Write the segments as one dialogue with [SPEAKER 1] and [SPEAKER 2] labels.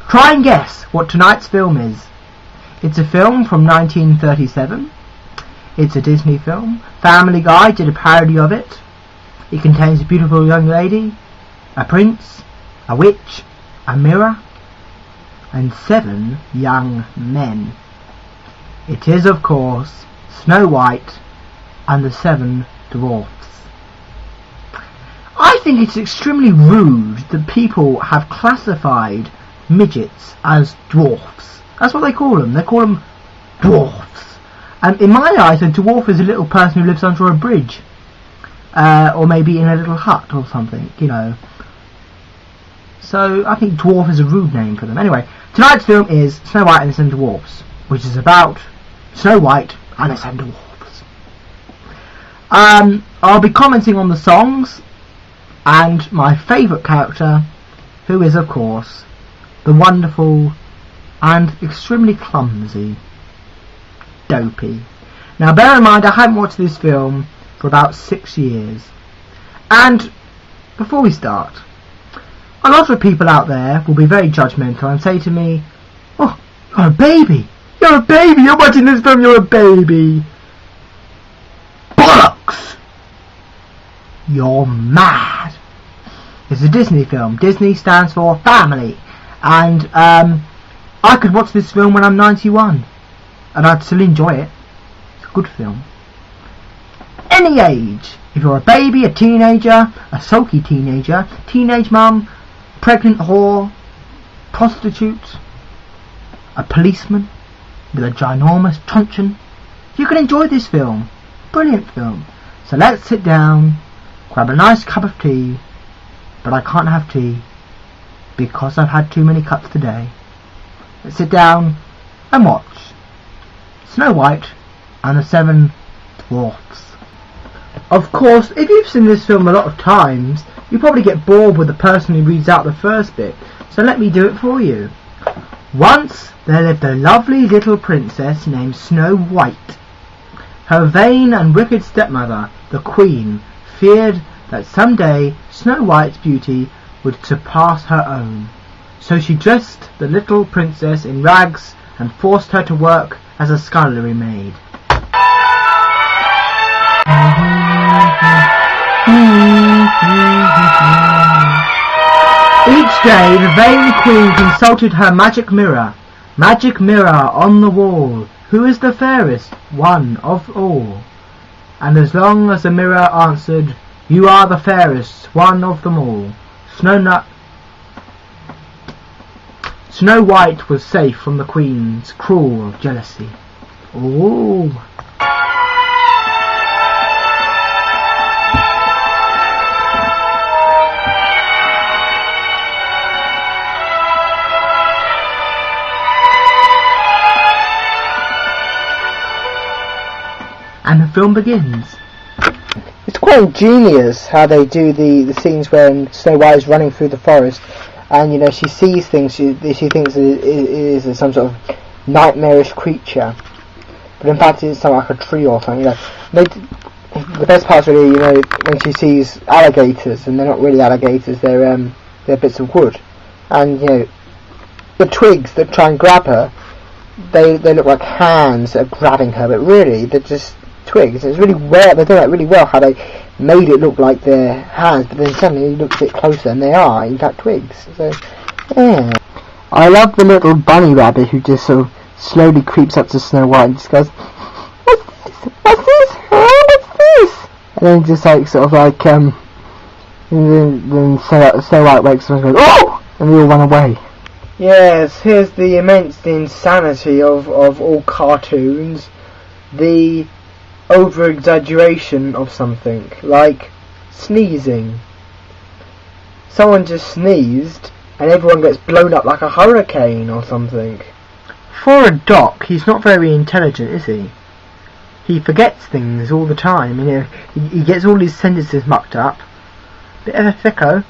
[SPEAKER 1] Try and guess what tonight's film is. It's a film from 1937. It's a Disney film. Family Guy did a parody of it. It contains a beautiful young lady, a prince, a witch, a mirror, and 7 young men. It is, of course, Snow White and the 7 Dwarfs. I think it's extremely rude that people have classified midgets as dwarfs. That's what they call them. They call them dwarfs. And in my eyes, a dwarf is a little person who lives under a bridge. Or maybe in a little hut or something, you know. So I think dwarf is a rude name for them. Anyway, tonight's film is Snow White and the 7 Dwarfs, which is about Snow White and the 7 Dwarfs. I'll be commenting on the songs and my favourite character, who is, of course, the wonderful and extremely clumsy Dopey. Now, bear in mind, I haven't watched this film for about 6 years. And before we start, a lot of people out there will be very judgmental and say to me, "Oh, you're a baby! You're a baby! You're watching this film, you're a baby!" Bollocks! You're mad! It's a Disney film. Disney stands for family. And I could watch this film when I'm 91 and I'd still enjoy it. It's a good film. Any age. If you're a baby, a teenager, a sulky teenager, teenage mum, pregnant whore, prostitute, a policeman with a ginormous truncheon, you can enjoy this film. Brilliant film. So let's sit down, grab a nice cup of tea, but I can't have tea because I've had too many cups today. Let's sit down and watch Snow White and the 7 Dwarfs. Of course, if you've seen this film a lot of times, you probably get bored with the person who reads out the first bit, so let me do it for you. Once there lived a lovely little princess named Snow White. Her vain and wicked stepmother, the Queen, feared that someday Snow White's beauty would surpass her own. So she dressed the little princess in rags and forced her to work as a scullery maid. Each day the vain Queen consulted her magic mirror. Magic mirror on the wall, who is the fairest one of all? And as long as the mirror answered, "You are the fairest one of them all," Snow White was safe from the Queen's cruel jealousy. Ooh. And the film begins. It's quite ingenious how they do the scenes when Snow White is running through the forest, and you know she sees things she thinks it is some sort of nightmarish creature, but in fact it's something like a tree or something. You know, the best part's really, you know, when she sees alligators, and they're not really alligators, they're bits of wood, and you know the twigs that try and grab her, they look like hands that are grabbing her, but really they're just twigs. It's really well, they've done that really well, how they made it look like they're hands, but then suddenly you look a bit closer and they are in fact twigs. So yeah, I love the little bunny rabbit who just sort of slowly creeps up to Snow White and just goes, what's this? What's this? And then just like sort of like and then Snow White wakes up and goes, "Oh!" and they all run away. Yes, here's the immense insanity of all cartoons. The over-exaggeration of something, like sneezing. Someone just sneezed and everyone gets blown up like a hurricane or something. For a doc, he's not very intelligent, is he? He forgets things all the time, you know, he gets all his sentences mucked up. Bit of a thicko.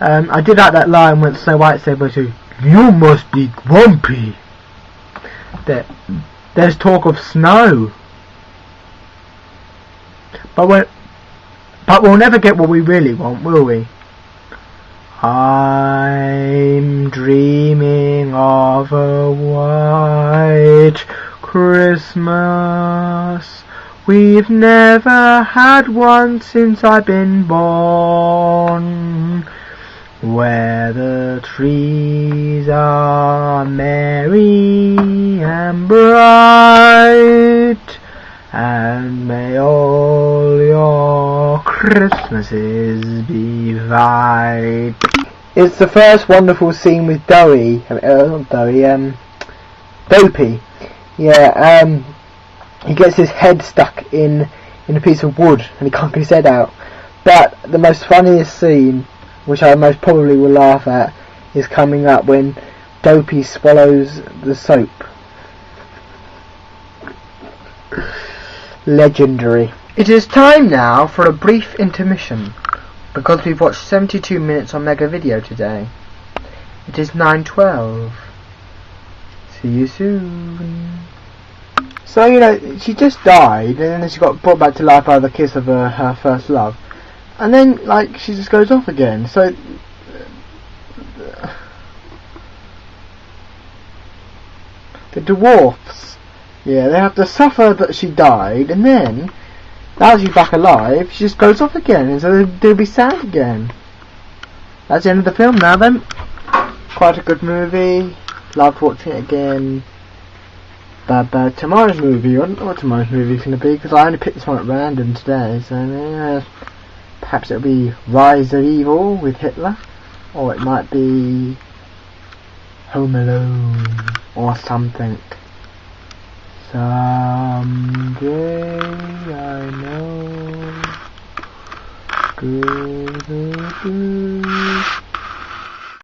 [SPEAKER 1] I did like that line when Snow White said, "You must be grumpy." There's talk of snow. But we'll never get what we really want, will we? I'm dreaming of a white Christmas. We've never had one since I've been born, where the trees are merry and bright, and may all your Christmases be right. It's the first wonderful scene with Dopey. Yeah, he gets his head stuck in a piece of wood and he can't get his head out. But the most funniest scene, which I most probably will laugh at, is coming up when Dopey swallows the soap. Legendary. It is time now for a brief intermission, because we've watched 72 minutes on Mega Video today. It is 9:12. See you soon. So, you know, she just died, and then she got brought back to life by the kiss of her first love. And then, like, she just goes off again. So, the dwarfs, yeah, they have to suffer that she died, and then, now she's back alive, she just goes off again, and so they'll be sad again. That's the end of the film now, then. Quite a good movie. Loved watching it again. But tomorrow's movie, I don't know what tomorrow's movie is going to be, because I only picked this one at random today, so perhaps it'll be Rise of Evil with Hitler, or it might be Home Alone, or something. Someday I know.